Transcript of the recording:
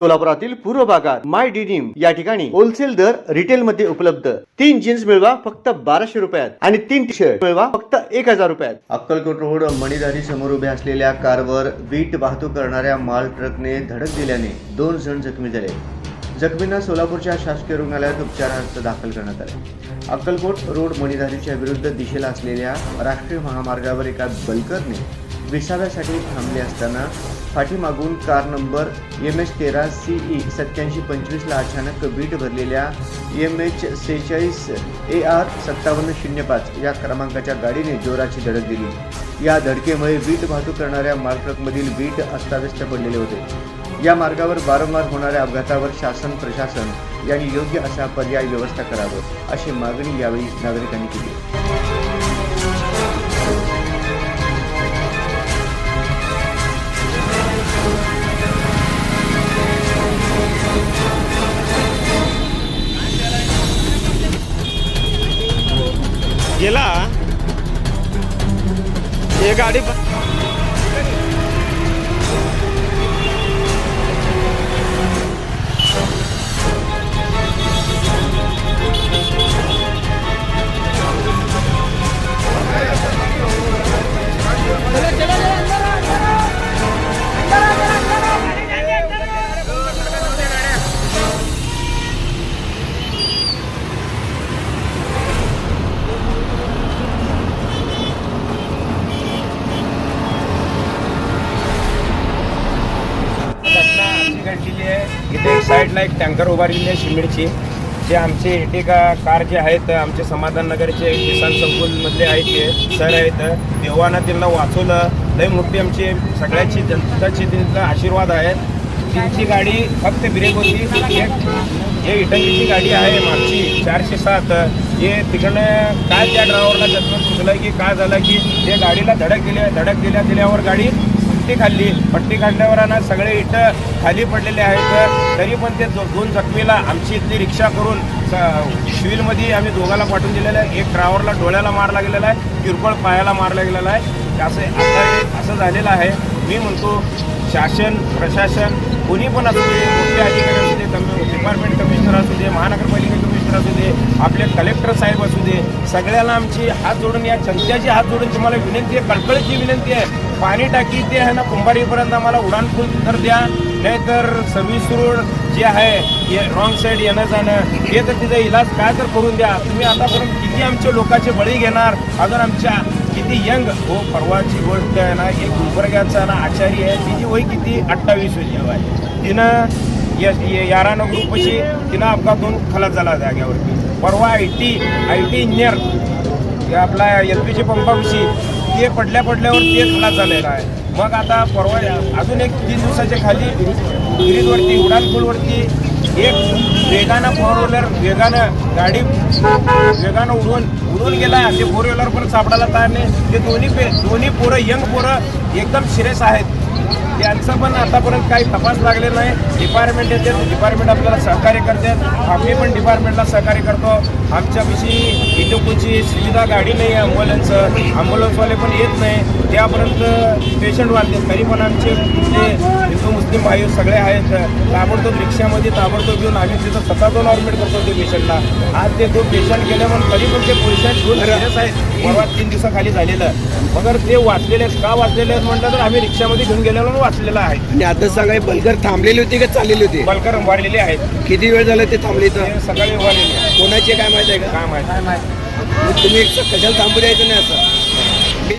सोलापुरातील पूर्व भागात माय डिनिम या ठिकाणी होलसेल दर रिटेल मध्ये उपलब्ध। 3 जीन्स मिळवा फक्त 1200 रुपयात आणि 3 टी शर्ट मिळवा फक्त 1000 रुपयात। अक्कलकोट रोड मणिधारी समोर उभ्या असलेल्या कारवर वीट वाहतूक करणाऱ्या माल ट्रकने धडक दिल्याने 2 जण जखमी झाले। जखमींना सोलापूरच्या शासकीय रुग्णालयात उपचारार्थ दाखल करण्यात आले। अक्कलकोट रोड मणिधारीच्या विरुद्ध दिशेला असलेल्या राष्ट्रीय महामार्गावर एका बल्करने विसाव्यासाठी थांबले असताना पाठीमागून कार नंबर MH13 CE 8725 ला अचानक वीट भरलेल्या MH 46 AR 5705 या क्रमांकाच्या गाडीने जोराची धडक दिली। या धडकेमुळे वीट वाहतूक करणाऱ्या माल ट्रकमधील वीट अस्ताव्यस्त पडलेले होते। या मार्गावर वारंवार होणाऱ्या अपघातावर शासन प्रशासन यांनी योग्य असा पर्याय व्यवस्था करावं अशी मागणी यावेळी नागरिकांनी केली। गेला ये गाडी इथे एक साईडला एक टँकर उभारलेली आहे सिमेंटची। जे आमचे एर्टिगा कार जे आहेत आमचे समाधान नगरचे किसान संकुलमधले आहेत ते सर आहेत, देवानं त्यांना वाचवलं। लई मोठी आमची सगळ्याची जनताची त्यांचा आशीर्वाद आहे। त्यांची गाडी फक्त ब्रेक होती। हे इटंगीची गाडी आहे मागची 407 हे तिकडनं काय त्या ड्रायव्हरला जजमेंट सुचलं की काय झालं की ते गाडीला धडक दिल्यावर गाडी पट्टी काढल्यावर ना सगळे इथं खाली पडलेले आहेत। तरी पण ते 2 जखमीला आमची इथली रिक्षा करून सिव्हिलमध्ये आम्ही दोघाला पाठवून दिलेलं आहे। एक ड्रायव्हरला डोळ्याला मार लागलेला आहे, किरकोळ पायाला मार लागलेला आहे। असं झालेलं आहे। मी म्हणतो शासन प्रशासन कोणी पण असू दे, मोठे अधिकारी असू दे, डिपार्टमेंट कमिशनर असू दे, महानगरपालिका कमिशनर असू दे, आपले कलेक्टर साहेब असू दे, सगळ्यांना आमची हात जोडून या जनतेची हात जोडून तुम्हाला विनंती आहे, कळकळीची विनंती आहे। पाणी टाकी ते आहे ना कुंभारीपर्यंत आम्हाला उडाणपूल तर द्या, नाहीतर सर्व्हिस रोड जे आहे हे रॉंग साईड येणं जाणं हे तर तिचा इलाज काय तर करून द्या। तुम्ही आतापर्यंत किती आमचे लोकांचे बळी घेणार, अजून आमच्या किती यंग हो परवाची गोष्ट आहे ना, एक गुलबर्ग्याचा ना आचारी आहे, तिची वय किती 28 आहे। तिनं 11 ग्रुपशी तिनं अपघातून खलास झाला जाग्यावरती। परवा आय टी इंजिनियर आपला LPG पंपाविषयी ते पडल्यावर ते खलास झालेला आहे। मग आता परवा अजून एक 3 दिवसाच्या खाली ब्रिजवरती उडाणपूलवरती एक वेगानं 4 व्हीलर वेगानं उडून गेला। ते 4 व्हीलर पण सापडायला तयार नाही। ते दोन्ही पोरं यंग पोरं एकदम सिरियस आहेत। त्यांचं पण आतापर्यंत काही तपास लागले नाही। डिपार्टमेंट येते, डिपार्टमेंट आपल्याला सहकार्य करतात, आम्ही पण डिपार्टमेंटला सहकार्य करतो। आमच्यापाशी इथं कोणची सुविधा गाडी नाही आहे, ॲम्ब्युलन्सवाले पण येत नाही, त्यापर्यंत पेशंट वाढते। तरी पण आमचे जे हिंदू मुस्लिम भाई सगळे आहेत, ताबडतोब रिक्षामध्ये ताबडतोब घेऊन आम्ही तिथं स्वतः जाऊन ॲडमिट करतो ते पेशंटला। आज ते 2 पेशंट गेले म्हणून तरी पण ते पेशंट 2 सिरियस आहेत। परवा 3 दिवसाखाली झालेलं, मगर ते वाचलेले आहेत का वाचलेले आहेत म्हटलं तर आम्ही रिक्षामध्ये घेऊन गेलेलो वाचलेला आहे। आणि आता सांगा बलकर थांबलेली होती का चाललेली होती? बलकर उभारलेले आहेत। किती वेळ झाला ते थांबले? तर सकाळी उभारलेले। कोणाचे काय माहिती आहे का? काय माहिती तुम्ही कशाला थांबू द्यायचं नाही असं?